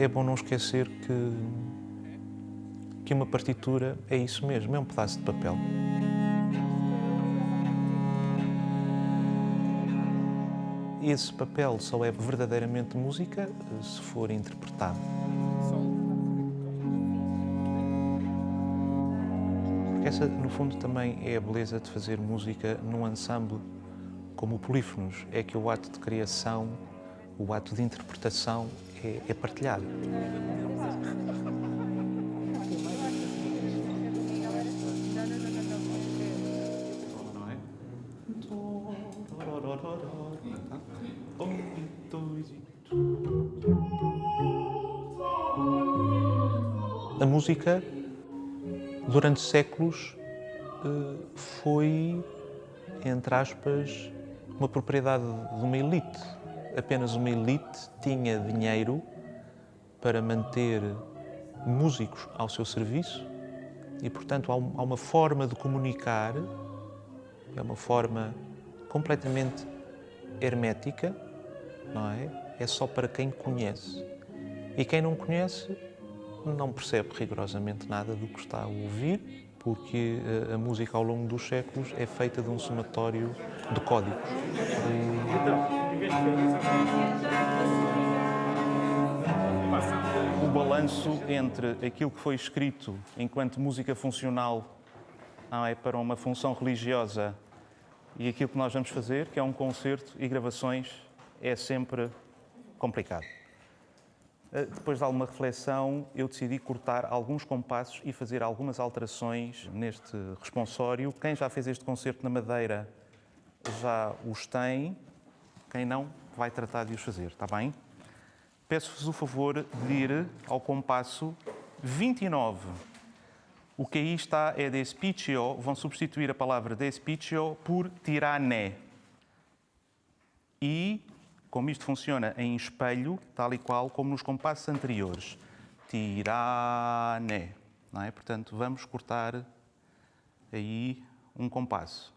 é bom não esquecer que uma partitura é isso mesmo, é um pedaço de papel. Esse papel só é verdadeiramente música se for interpretado. Porque essa, no fundo, também é a beleza de fazer música num ensemble como o Polífonos, é que o ato de criação, o ato de interpretação é partilhado. A música, durante séculos, foi, entre aspas, uma propriedade de uma elite. Apenas uma elite tinha dinheiro para manter músicos ao seu serviço e, portanto, há uma forma de comunicar, é uma forma completamente hermética, não é? É só para quem conhece. E quem não conhece não percebe rigorosamente nada do que está a ouvir, porque a música ao longo dos séculos é feita de um somatório de códigos. O balanço entre aquilo que foi escrito enquanto música funcional, não é, para uma função religiosa e aquilo que nós vamos fazer, que é um concerto e gravações, é sempre complicado. Depois de alguma reflexão, eu decidi cortar alguns compassos e fazer algumas alterações neste responsório. Quem já fez este concerto na Madeira já os tem, quem não vai tratar de os fazer, está bem? Peço-vos o favor de ir ao compasso 29. O que aí está é despiccio, vão substituir a palavra despiccio por tirané. E, como isto funciona em espelho, tal e qual como nos compassos anteriores. Tirané. Não é? Portanto, vamos cortar aí um compasso.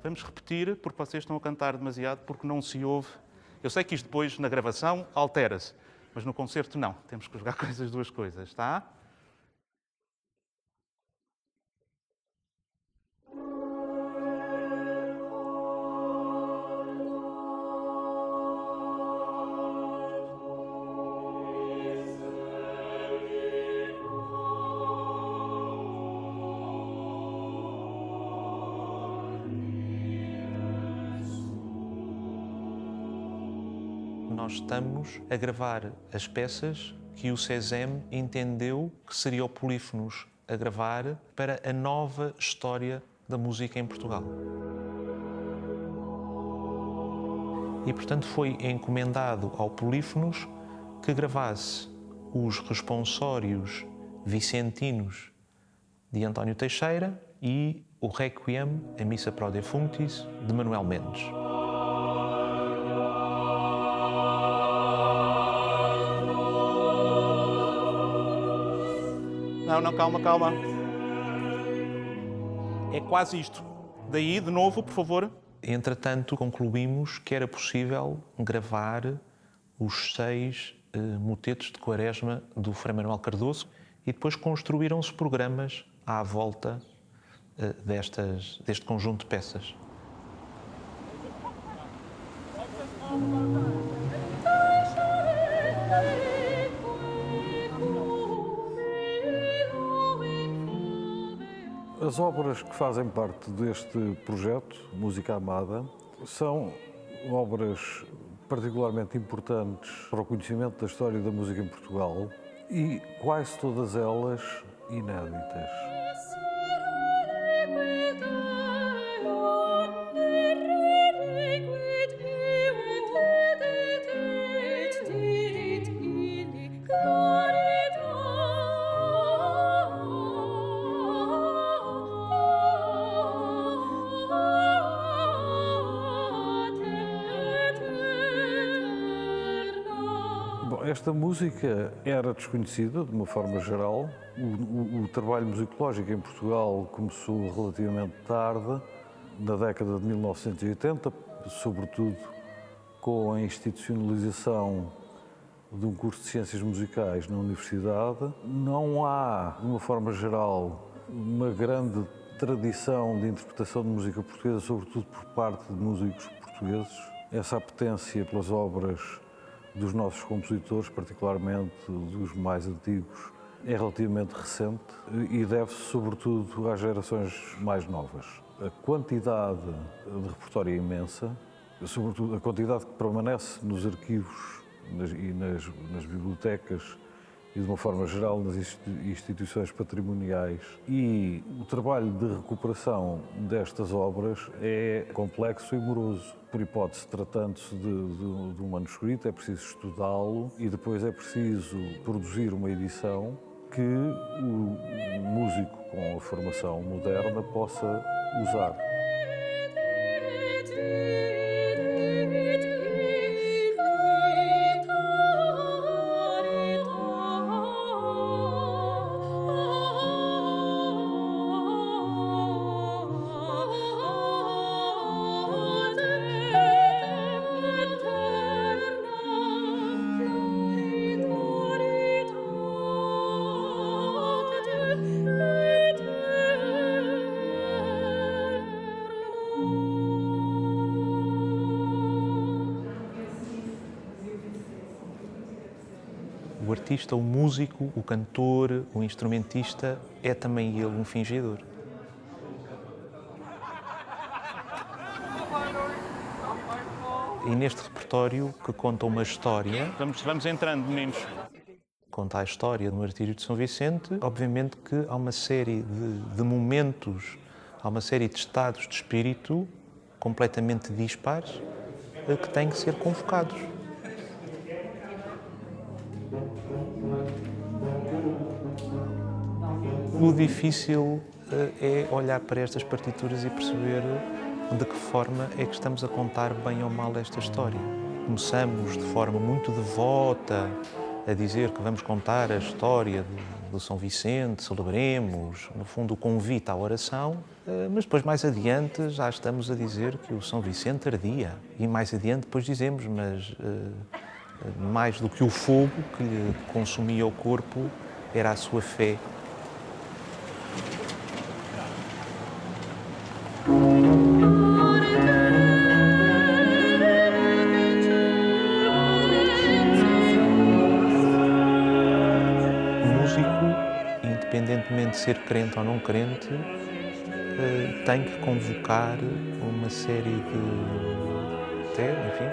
Vamos repetir, porque vocês estão a cantar demasiado, porque não se ouve. Eu sei que isto depois, na gravação, altera-se, mas no concerto não. Temos que jogar com essas duas coisas, tá? Nós estamos a gravar as peças que o SESEM entendeu que seria o Polífonos a gravar para a nova história da música em Portugal. E, portanto, foi encomendado ao Polífonos que gravasse os responsórios vicentinos de António Teixeira e o Requiem, a Missa pro Defunctis, de Manuel Mendes. Não, calma, calma. É quase isto. Daí, de novo, por favor. Entretanto, concluímos que era possível gravar os 6 motetos de Quaresma do Frei Manuel Cardoso e depois construíram-se programas à volta deste conjunto de peças. As obras que fazem parte deste projeto, Música Amada, são obras particularmente importantes para o conhecimento da história da música em Portugal e quase todas elas inéditas. Esta música era desconhecida de uma forma geral. O trabalho musicológico em Portugal começou relativamente tarde, na década de 1980, sobretudo com a institucionalização de um curso de Ciências Musicais na Universidade. Não há, de uma forma geral, uma grande tradição de interpretação de música portuguesa, sobretudo por parte de músicos portugueses. Essa apetência pelas obras dos nossos compositores, particularmente dos mais antigos, é relativamente recente e deve-se, sobretudo, às gerações mais novas. A quantidade de repertório é imensa, sobretudo a quantidade que permanece nos arquivos e nas bibliotecas e, de uma forma geral, nas instituições patrimoniais. E o trabalho de recuperação destas obras é complexo e moroso. Por hipótese, tratando-se de um manuscrito, é preciso estudá-lo e depois é preciso produzir uma edição que o músico com a formação moderna possa usar. O artista, o músico, o cantor, o instrumentista é também ele um fingidor. E neste repertório que conta uma história... Vamos entrando, meninos. Conta a história do martírio de São Vicente. Obviamente que há uma série de momentos, há uma série de estados de espírito completamente dispares que têm que ser convocados. O difícil é olhar para estas partituras e perceber de que forma é que estamos a contar bem ou mal esta história. Começamos de forma muito devota a dizer que vamos contar a história do São Vicente, celebremos, no fundo, o convite à oração, mas depois, mais adiante, já estamos a dizer que o São Vicente ardia. E mais adiante, depois dizemos, mas mais do que o fogo que lhe consumia o corpo, era a sua fé. Independentemente de ser crente ou não crente, tem que convocar uma série de,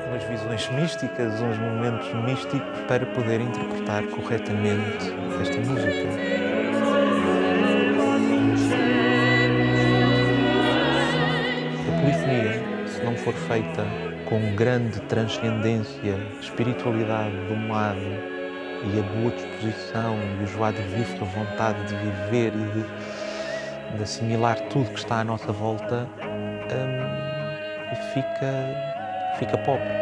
umas visões místicas, uns momentos místicos para poder interpretar corretamente esta música. A polifonia, se não for feita com grande transcendência, espiritualidade do lado, e a boa disposição e o joie de vivre, a vontade de viver e de assimilar tudo que está à nossa volta, fica pobre.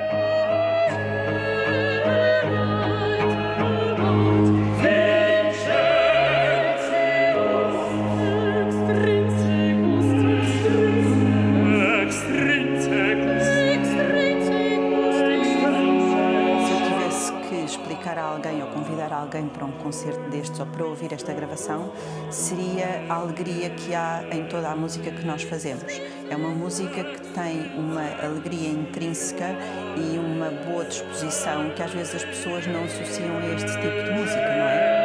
Alguém para um concerto destes ou para ouvir esta gravação, seria a alegria que há em toda a música que nós fazemos. É uma música que tem uma alegria intrínseca e uma boa disposição que às vezes as pessoas não associam a este tipo de música, não é?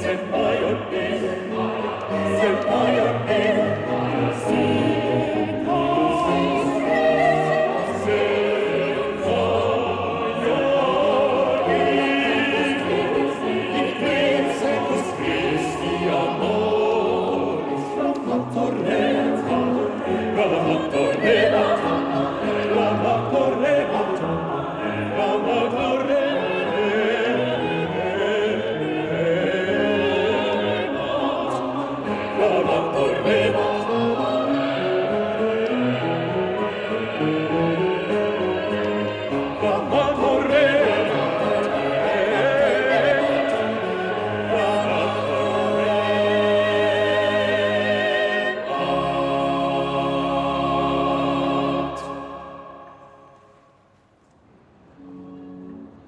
Set by your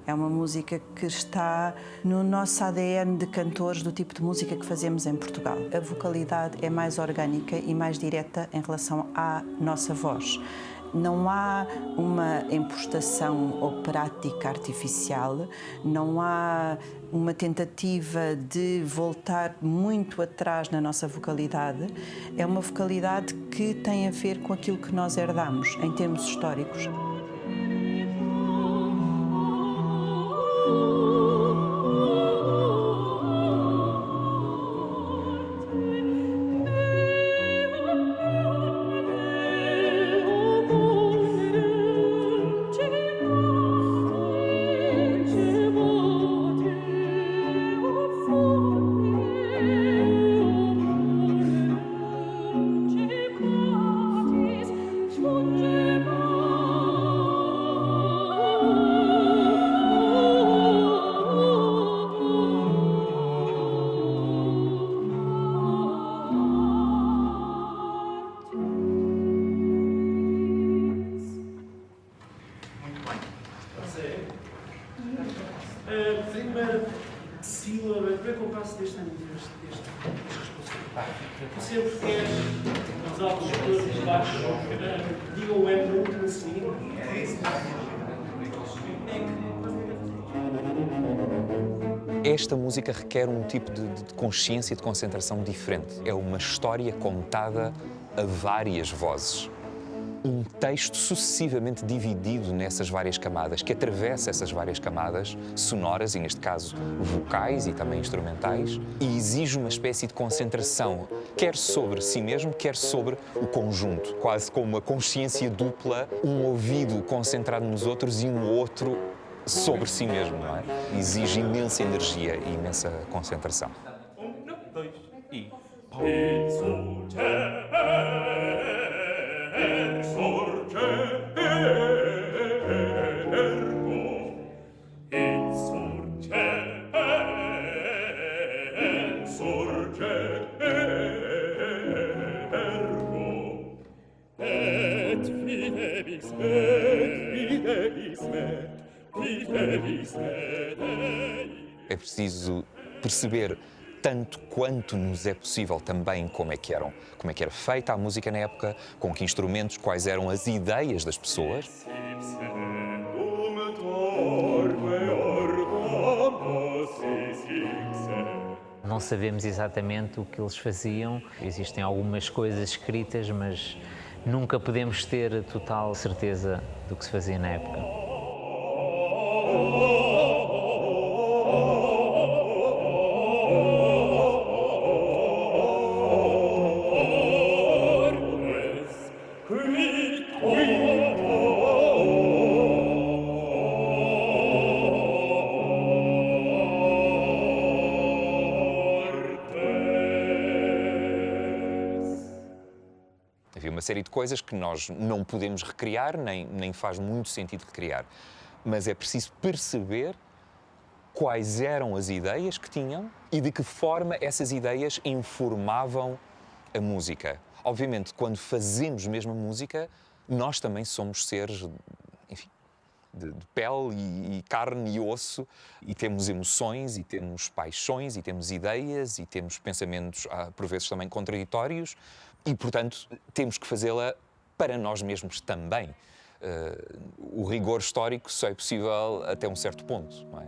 É uma música que está no nosso ADN de cantores do tipo de música que fazemos em Portugal. A vocalidade é mais orgânica e mais direta em relação à nossa voz. Não há uma impostação operática artificial, não há uma tentativa de voltar muito atrás na nossa vocalidade. É uma vocalidade que tem a ver com aquilo que nós herdamos em termos históricos. Primeira sílaba, como é que eu passo deste Você prefere os altos todos os baixos? Diga o M no último segundo. Esta música requer um tipo de consciência e de concentração diferente. É uma história contada a várias vozes. Um texto sucessivamente dividido nessas várias camadas, que atravessa essas várias camadas sonoras, e neste caso vocais e também instrumentais, e exige uma espécie de concentração, quer sobre si mesmo, quer sobre o conjunto, quase como uma consciência dupla, um ouvido concentrado nos outros e um outro sobre si mesmo, não é? Exige imensa energia e imensa concentração. 1, 2 e... É preciso perceber tanto quanto nos é possível também como é que era feita a música na época, com que instrumentos, quais eram as ideias das pessoas. Não sabemos exatamente o que eles faziam. Existem algumas coisas escritas, mas nunca podemos ter total certeza do que se fazia na época. Havia uma série de coisas que nós não podemos recriar, nem faz muito sentido recriar. Mas é preciso perceber quais eram as ideias que tinham e de que forma essas ideias informavam a música. Obviamente, quando fazemos mesmo a música, nós também somos seres, enfim, de pele e carne e osso, e temos emoções, e temos paixões, e temos ideias, e temos pensamentos, por vezes, também contraditórios, e, portanto, temos que fazê-la para nós mesmos também. O rigor histórico só é possível até um certo ponto, não é?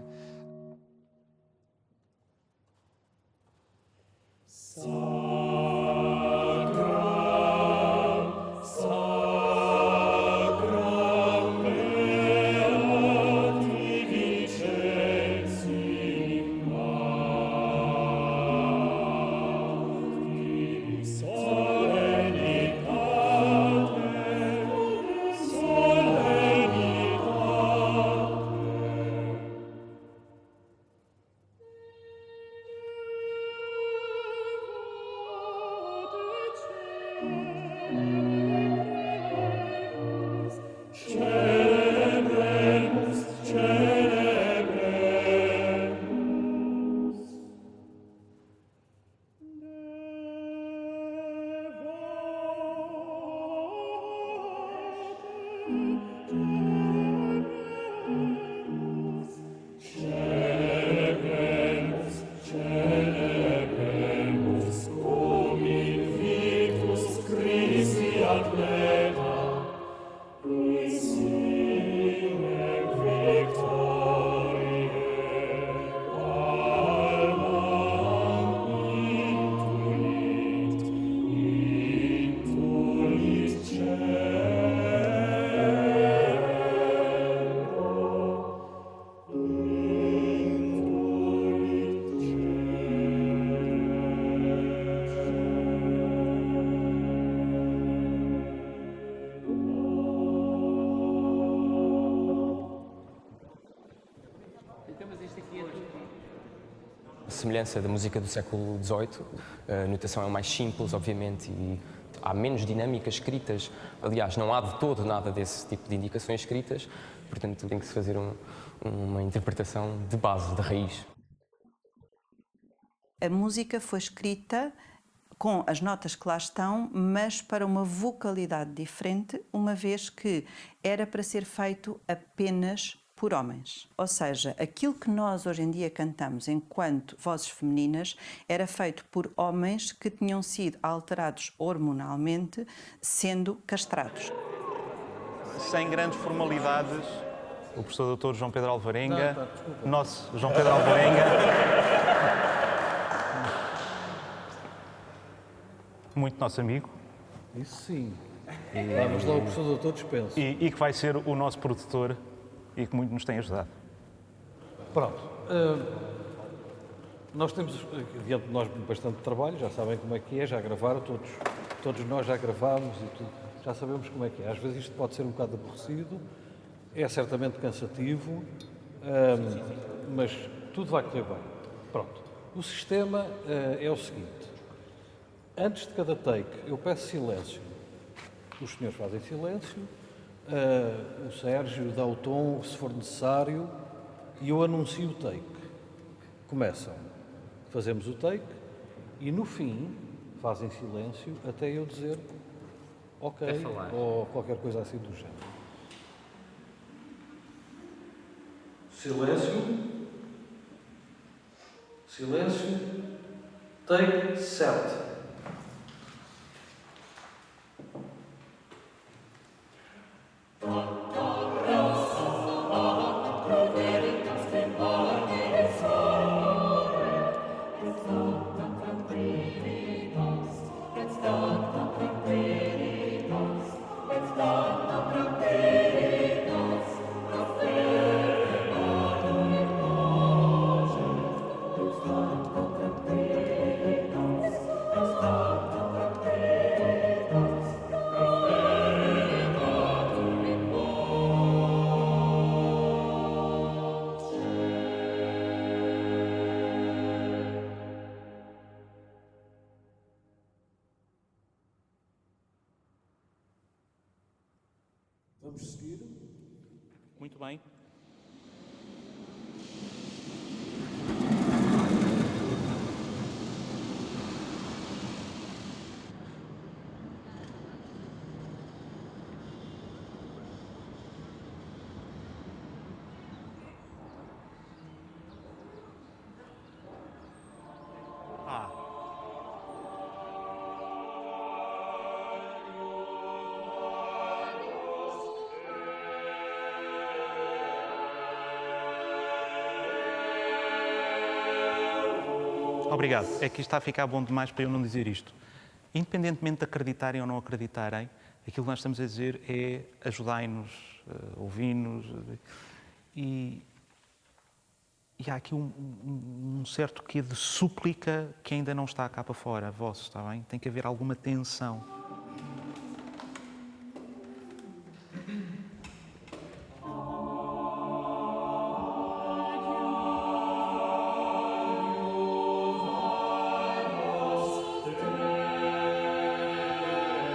A semelhança da música do século XVIII, a notação é mais simples, obviamente, e há menos dinâmicas escritas. Aliás, não há de todo nada desse tipo de indicações escritas, portanto tem que se fazer uma interpretação de base, de raiz. A música foi escrita com as notas que lá estão, mas para uma vocalidade diferente, uma vez que era para ser feito apenas por homens. Ou seja, aquilo que nós hoje em dia cantamos enquanto vozes femininas era feito por homens que tinham sido alterados hormonalmente, sendo castrados. Sem grandes formalidades, o professor Dr. João Pedro Alvarenga, nosso João Pedro Alvarenga, muito nosso amigo. Isso sim. Vamos lá, o professor doutor dispensa. E que vai ser o nosso produtor e que muito nos tem ajudado. Pronto. Nós temos diante de nós bastante trabalho, já sabem como é que é, já gravaram, todos nós já gravámos e tudo, já sabemos como é que é. Às vezes isto pode ser um bocado aborrecido, é certamente cansativo, mas tudo vai correr bem. Pronto. O sistema é o seguinte. Antes de cada take, eu peço silêncio. Os senhores fazem silêncio, o Sérgio dá o tom, se for necessário, e eu anuncio o take. Começam, fazemos o take, e no fim, fazem silêncio até eu dizer ok, ou qualquer coisa assim do género. Silêncio. Silêncio. Take 7. Vamos seguir. Muito bem. Obrigado. É que isto está a ficar bom demais para eu não dizer isto. Independentemente de acreditarem ou não acreditarem, aquilo que nós estamos a dizer é ajudai-nos, ouvi-nos. E há aqui um certo quê de súplica que ainda não está cá para fora, vosso, está bem? Tem que haver alguma tensão.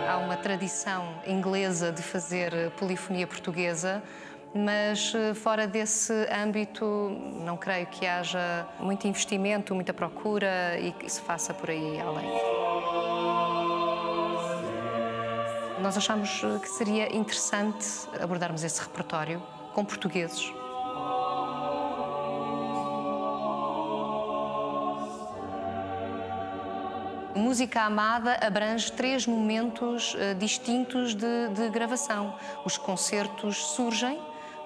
Há uma tradição inglesa de fazer polifonia portuguesa, mas fora desse âmbito não creio que haja muito investimento, muita procura e que se faça por aí além. Nós achamos que seria interessante abordarmos esse repertório com portugueses. Música Amada abrange 3 momentos distintos de gravação. Os concertos surgem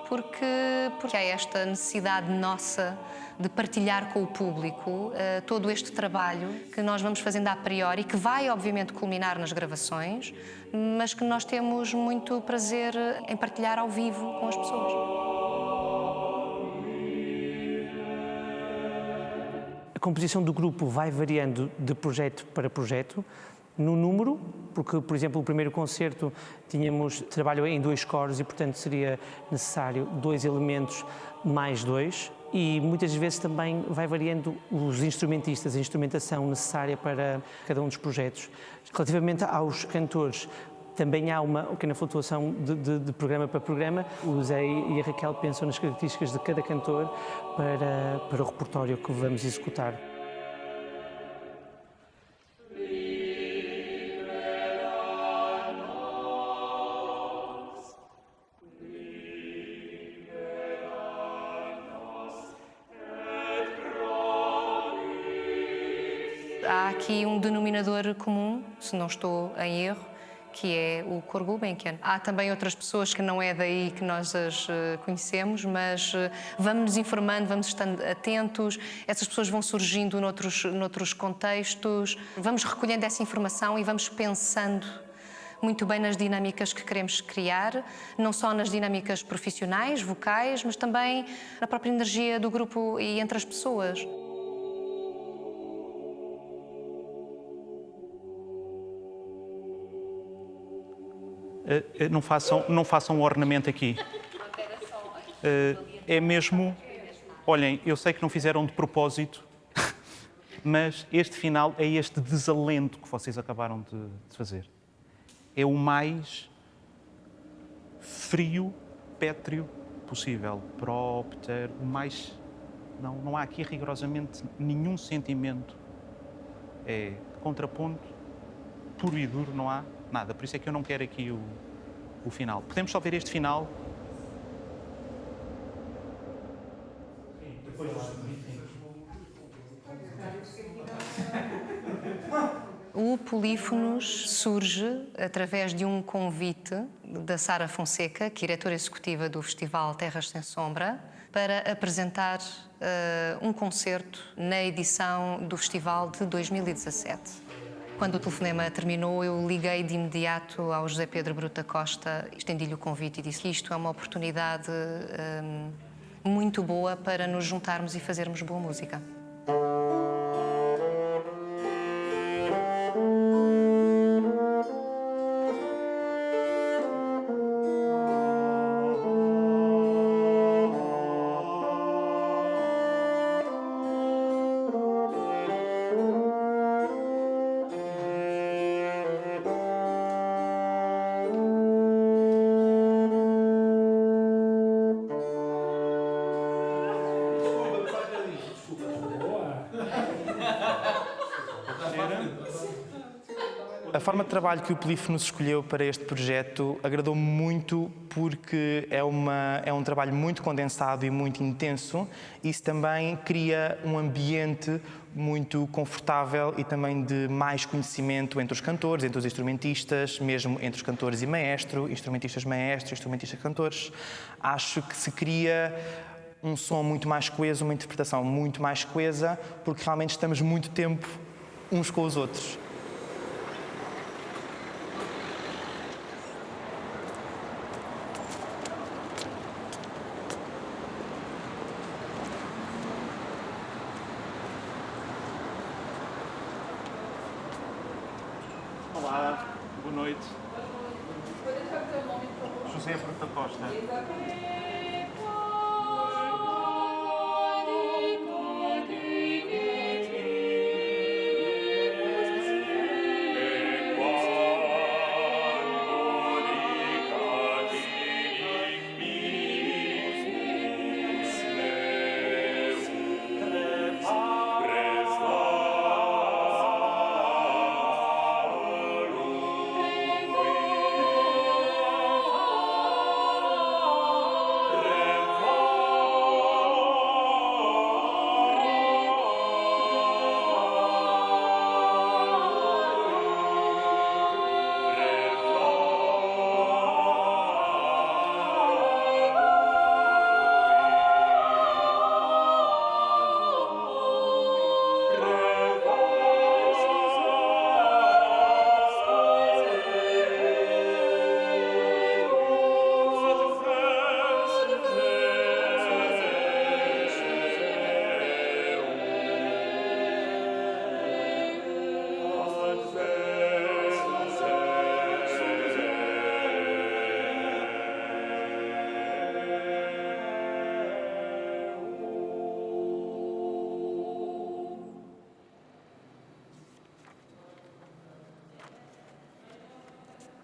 porque há esta necessidade nossa de partilhar com o público todo este trabalho que nós vamos fazendo a priori, que vai obviamente culminar nas gravações, mas que nós temos muito prazer em partilhar ao vivo com as pessoas. A composição do grupo vai variando de projeto para projeto, no número, porque, por exemplo, o primeiro concerto tínhamos trabalho em 2 coros e, portanto, seria necessário 2 elementos mais 2, e muitas vezes também vai variando os instrumentistas, a instrumentação necessária para cada um dos projetos. Relativamente aos cantores, também há uma pequena flutuação de programa para programa. O Zé e a Raquel pensam nas características de cada cantor para o repertório que vamos executar. Há aqui um denominador comum, se não estou em erro, que é o coro Gulbenkian. Há também outras pessoas que não é daí que nós as conhecemos, mas vamos nos informando, vamos estando atentos, essas pessoas vão surgindo noutros contextos, vamos recolhendo essa informação e vamos pensando muito bem nas dinâmicas que queremos criar, não só nas dinâmicas profissionais, vocais, mas também na própria energia do grupo e entre as pessoas. Não façam ornamento aqui. É mesmo... Olhem, eu sei que não fizeram de propósito, mas este final é este desalento que vocês acabaram de fazer. É o mais frio, pétreo possível. Própter, o mais... Não há aqui rigorosamente nenhum sentimento. É contraponto, puro e duro, não há nada. Por isso é que eu não quero aqui o final. Podemos só ver este final? O Polífonos surge através de um convite da Sara Fonseca, que é diretora executiva do Festival Terras Sem Sombra, para apresentar um concerto na edição do festival de 2017. Quando o telefonema terminou, eu liguei de imediato ao José Pedro Bruta Costa, estendi-lhe o convite e disse que isto é uma oportunidade muito boa para nos juntarmos e fazermos boa música. A forma de trabalho que o Polífonos escolheu para este projeto agradou-me muito porque é um trabalho muito condensado e muito intenso. Isso também cria um ambiente muito confortável e também de mais conhecimento entre os cantores, entre os instrumentistas, mesmo entre os cantores e maestro, instrumentistas-cantores. Acho que se cria um som muito mais coeso, uma interpretação muito mais coesa, porque realmente estamos muito tempo uns com os outros. Olá, boa noite. José Bruta Costa.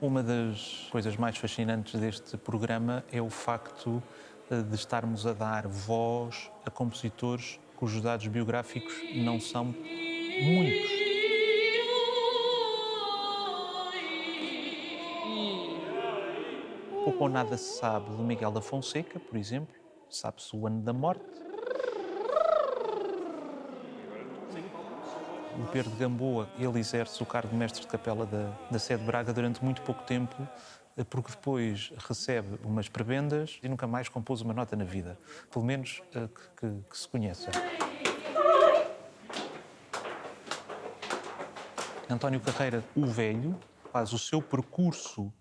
Uma das coisas mais fascinantes deste programa é o facto de estarmos a dar voz a compositores cujos dados biográficos não são muitos. Pouco ou nada se sabe do Miguel da Fonseca, por exemplo. Sabe-se o ano da morte. O Pedro de Gamboa, ele exerce o cargo de mestre de capela da Sé de Braga durante muito pouco tempo, porque depois recebe umas prebendas e nunca mais compôs uma nota na vida. Pelo menos que se conheça. António Carreira, o Velho, faz o seu percurso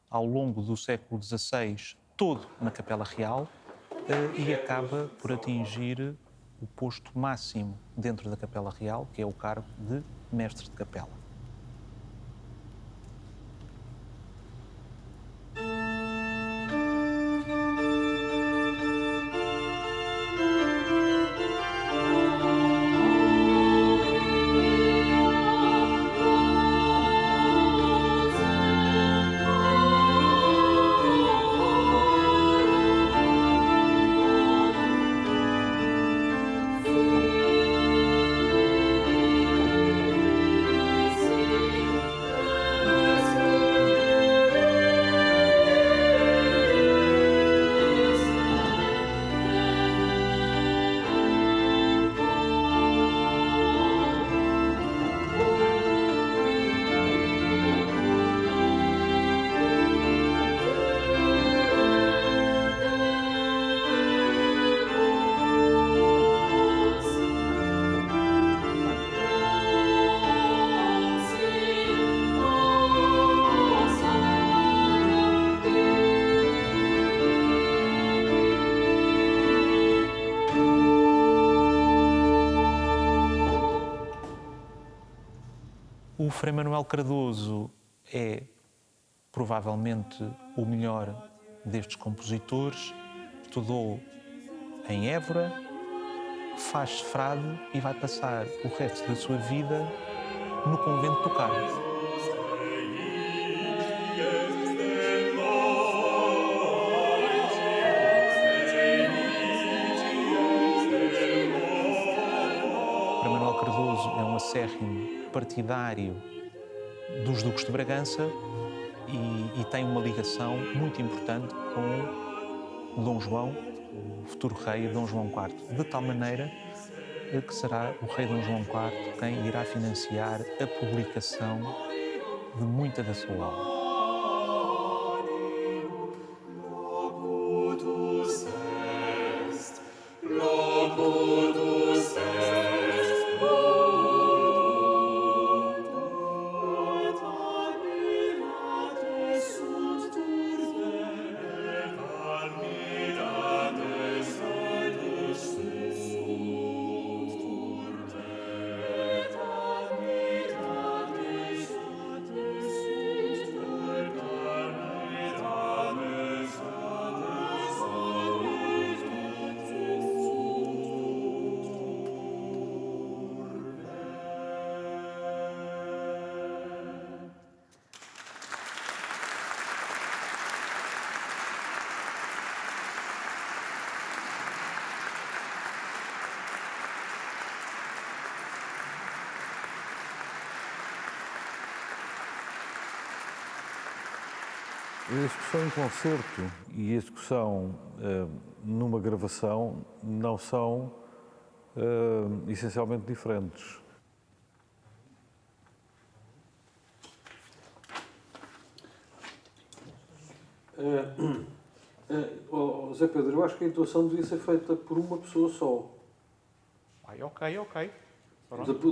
ao longo do século XVI todo na Capela Real e acaba por atingir o posto máximo dentro da Capela Real, que é o cargo de mestre de capela. O Frei Manuel Cardoso é provavelmente o melhor destes compositores. Estudou em Évora, faz-se frade e vai passar o resto da sua vida no convento do Carmo. Frei Manuel Cardoso é um acérrimo partidário dos duques de Bragança e tem uma ligação muito importante com Dom João, o futuro rei Dom João IV, de tal maneira que será o rei Dom João IV quem irá financiar a publicação de muita da sua obra. A execução em concerto e a execução numa gravação não são essencialmente diferentes. Zé Pedro, eu acho que a intuação devia ser feita por uma pessoa só. Ok.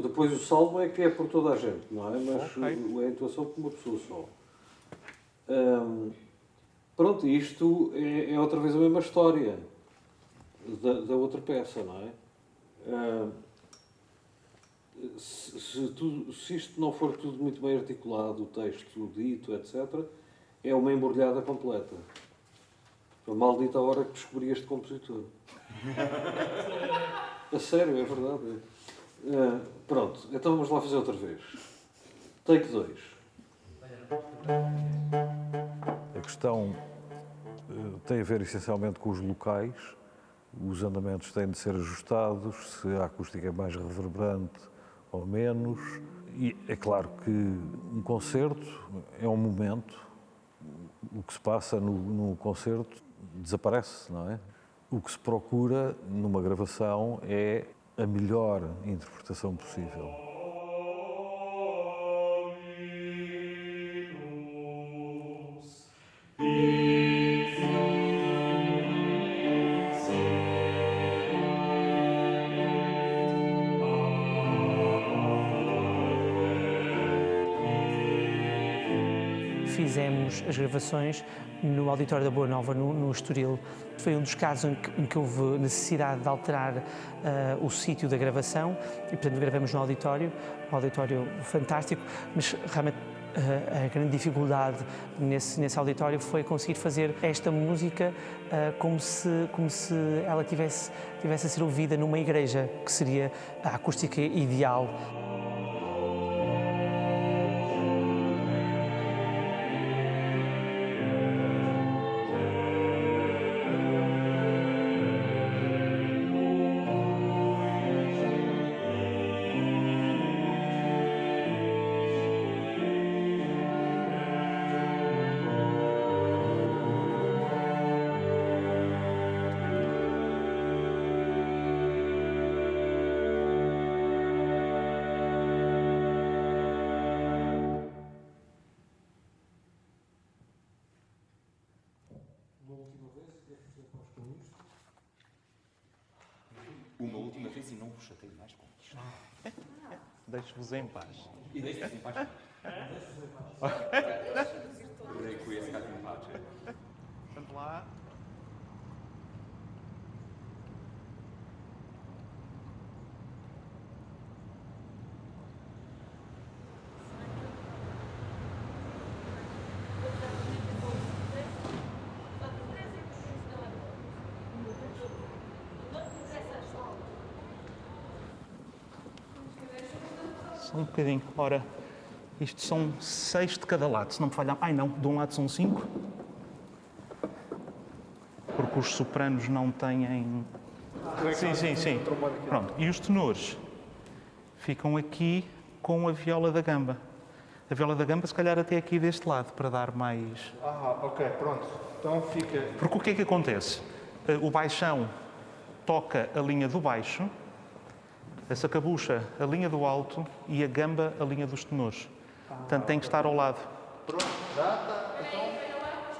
Depois o salmo é que é por toda a gente, não é? Mas a intuação por uma pessoa só. Pronto, isto é outra vez a mesma história da outra peça, não é? Se isto não for tudo muito bem articulado, o texto dito, etc., é uma embrulhada completa. A maldita hora que descobri este compositor. A sério, é verdade. Pronto, então vamos lá fazer outra vez. Take 2. A questão tem a ver essencialmente com os locais. Os andamentos têm de ser ajustados, se a acústica é mais reverberante ou menos. E é claro que um concerto é um momento. O que se passa no concerto desaparece, não é? O que se procura numa gravação é a melhor interpretação possível. Fizemos as gravações no Auditório da Boa Nova, no Estoril. Foi um dos casos em que houve necessidade de alterar o sítio da gravação e, portanto, gravamos no auditório, um auditório fantástico, mas realmente a grande dificuldade nesse auditório foi conseguir fazer esta música como se ela tivesse a ser ouvida numa igreja, que seria a acústica ideal. Uma última vez e não vos chatei mais com isto. Deixo-vos em paz. E deixo-vos em paz. Portanto, lá. Só um bocadinho. Ora, isto são 6 de cada lado, se não me falhar. Ai não, de um lado são 5. Porque os sopranos não têm... Sim. Pronto, e os tenores ficam aqui com a viola da gamba. A viola da gamba, se calhar, até aqui deste lado, para dar mais... Ok, pronto. Então fica... Porque o que é que acontece? O baixão toca a linha do baixo, a sacabucha a linha do alto e a gamba a linha dos tenores. Portanto, tem que estar ao lado. Pronto, já está. Então...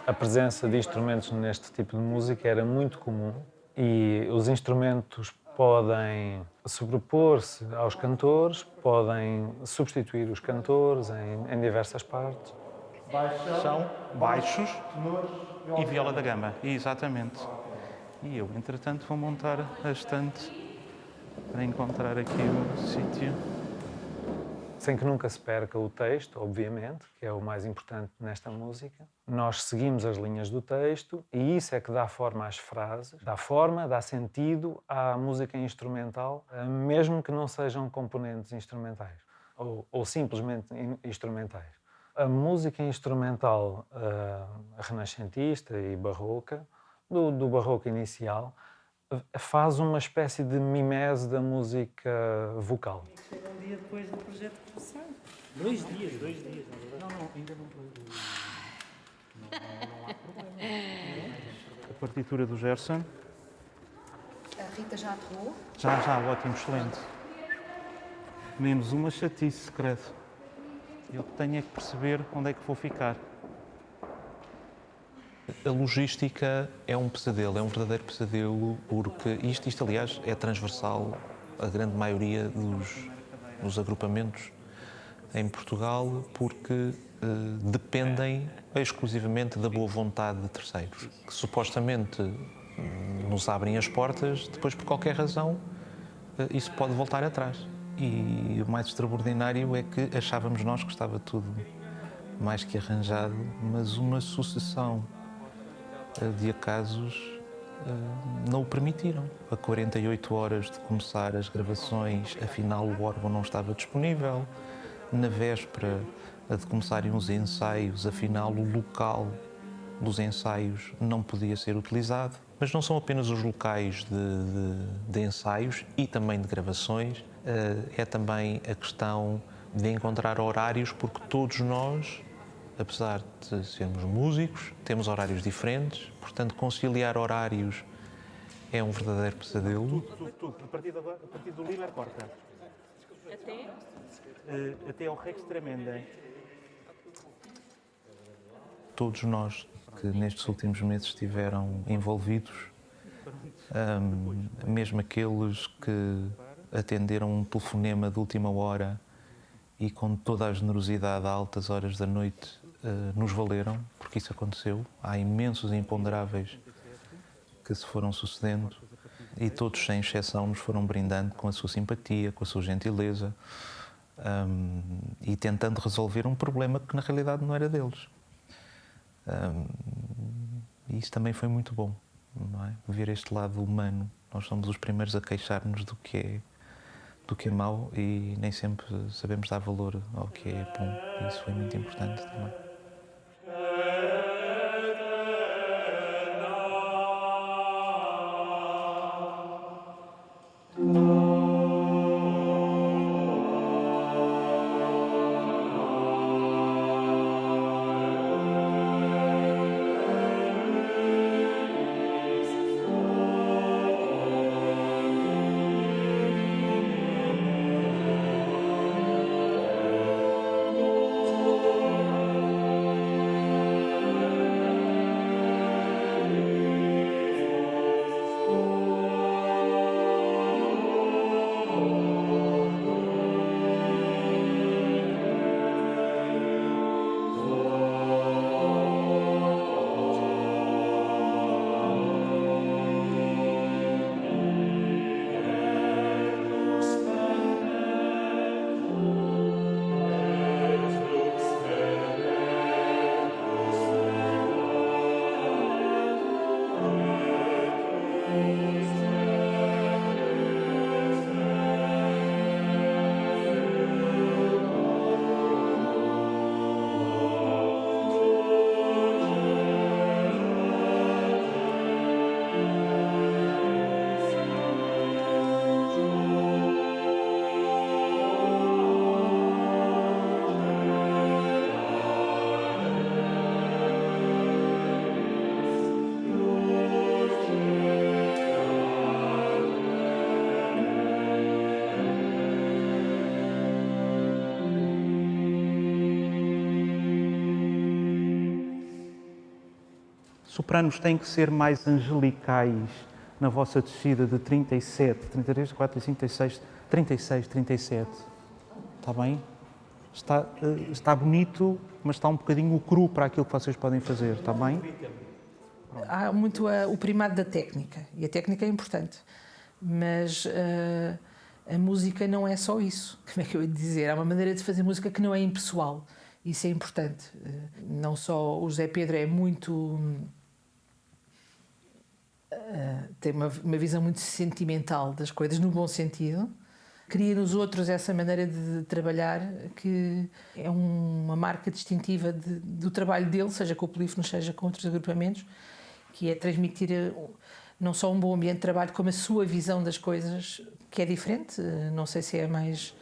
A presença de instrumentos neste tipo de música era muito comum e os instrumentos podem sobrepor-se aos cantores, podem substituir os cantores em diversas partes. São baixos e viola da gama, exatamente. E eu, entretanto, vou montar a estante para encontrar aqui o sítio. Sem que nunca se perca o texto, obviamente, que é o mais importante nesta música. Nós seguimos as linhas do texto e isso é que dá forma às frases, dá forma, dá sentido à música instrumental, mesmo que não sejam componentes instrumentais ou simplesmente instrumentais. A música instrumental renascentista e barroca, do barroco inicial, faz uma espécie de mimese da música vocal. Chega um dia depois do projeto começar. 2 dias, na verdade. Não, ainda não há problema. A partitura do Gerson. A Rita já aterrou? Já, ótimo, excelente. Menos uma chatice, credo. Eu tenho é que perceber onde é que vou ficar. A logística é um pesadelo, é um verdadeiro pesadelo, porque isto aliás, é transversal à grande maioria dos agrupamentos em Portugal, porque dependem exclusivamente da boa vontade de terceiros, que supostamente nos abrem as portas, depois, por qualquer razão, isso pode voltar atrás. E o mais extraordinário é que achávamos nós que estava tudo mais que arranjado, mas uma sucessão de acasos não o permitiram. A 48 horas de começar as gravações, afinal o órgão não estava disponível. Na véspera de começarem os ensaios, afinal o local dos ensaios não podia ser utilizado. Mas não são apenas os locais de ensaios e também de gravações, é também a questão de encontrar horários, porque todos nós, apesar de sermos músicos, temos horários diferentes, portanto, conciliar horários é um verdadeiro pesadelo. Tudo. A partir do Liber corta. Até ao Rex Tremenda. Todos nós que nestes últimos meses estiveram envolvidos, mesmo aqueles que atenderam um telefonema de última hora e com toda a generosidade a altas horas da noite, nos valeram, porque isso aconteceu. Há imensos imponderáveis que se foram sucedendo e todos, sem exceção, nos foram brindando com a sua simpatia, com a sua gentileza e tentando resolver um problema que na realidade não era deles. E isso também foi muito bom, não é? Ver este lado humano. Nós somos os primeiros a queixar-nos do que é mau e nem sempre sabemos dar valor ao que é bom. E isso foi muito importante também. Sopranos têm que ser mais angelicais, na vossa descida de 37, 33, 4, 5, 36, 36, 37. Está bem? Está bonito, mas está um bocadinho cru para aquilo que vocês podem fazer, está bem? Há muito o primado da técnica, e a técnica é importante, mas a música não é só isso. Como é que eu ia dizer? Há uma maneira de fazer música que não é impessoal, isso é importante. Não só o José Pedro é muito... tem uma visão muito sentimental das coisas, no bom sentido. Cria nos outros essa maneira de trabalhar que é uma marca distintiva do trabalho dele, seja com o Polífonos, seja com outros agrupamentos, que é transmitir não só um bom ambiente de trabalho, como a sua visão das coisas, que é diferente, não sei se é mais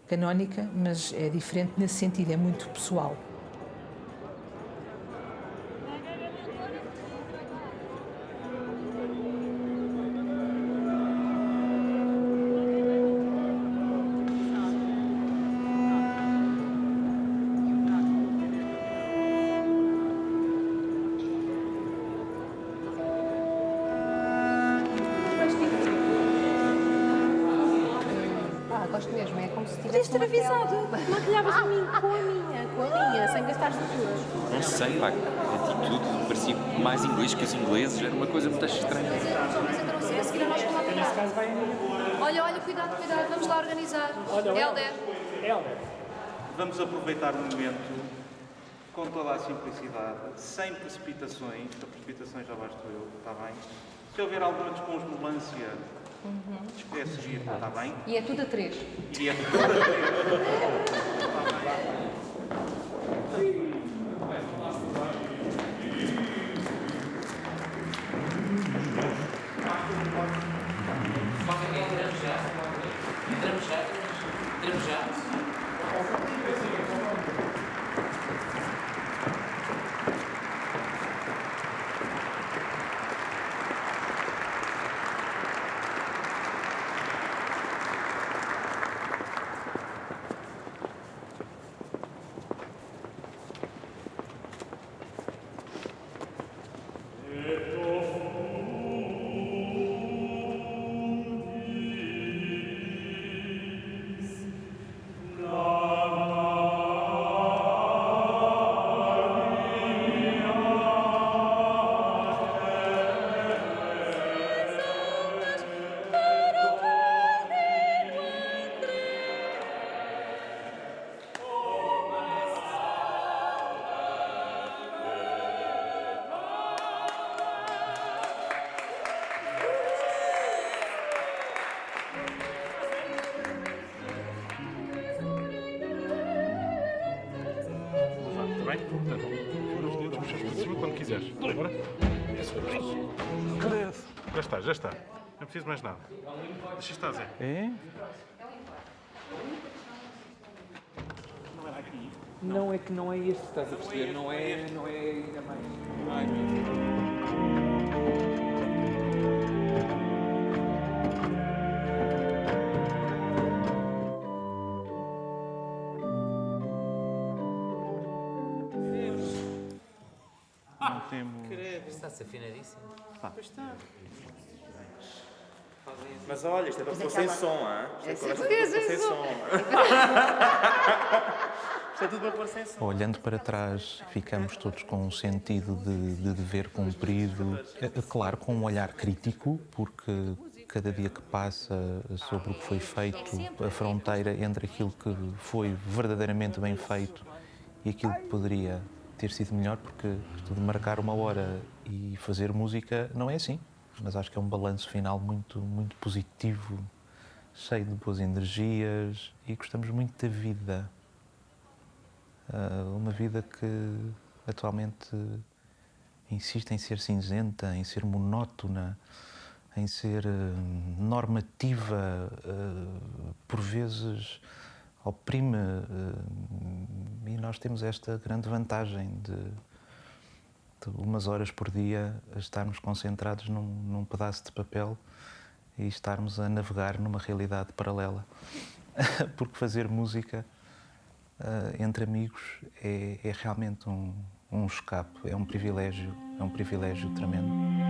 canónica, mas é diferente nesse sentido, é muito pessoal. Gosto mesmo, é como se Podias tivesse ter uma avisado. tela. Maquilhavas a mim com a minha, sem gastar tudo. Não sei, pá, a atitude parecia mais inglês que os ingleses, era uma coisa muito estranha. A seguir a nós vamos lá pegar. Olha, cuidado, vamos lá organizar. Helder. Vamos aproveitar o momento com toda a simplicidade, sem precipitações. A precipitação já basto eu, está bem? Se houver alguma desconjulância, é seguir, está bem? E é tudo a 3. E é tudo a 3. Entramos já. Quando quiseres. Bora? Já está. Não preciso mais nada. Deixa estar, Zé. É? Não é que não é este, estás a perceber? Não é ainda mais. Não temos... Está-se afinadíssimo. Pois está. Mas olha, isto é para pôr sem som, hã? Isto é para pôr sem som. Isto é tudo para pôr sem som. Olhando para trás, ficamos todos com um sentido de dever cumprido, claro, com um olhar crítico, porque cada dia que passa sobre o que foi feito, a fronteira entre aquilo que foi verdadeiramente bem feito e aquilo que poderia ter sido melhor, porque isto de marcar uma hora e fazer música não é assim. Mas acho que é um balanço final muito positivo, cheio de boas energias e gostamos muito da vida. Uma vida que atualmente insiste em ser cinzenta, em ser monótona, em ser normativa, por vezes oprime, e nós temos esta grande vantagem de umas horas por dia estarmos concentrados num pedaço de papel e estarmos a navegar numa realidade paralela. Porque fazer música entre amigos é realmente um escape, é um privilégio tremendo.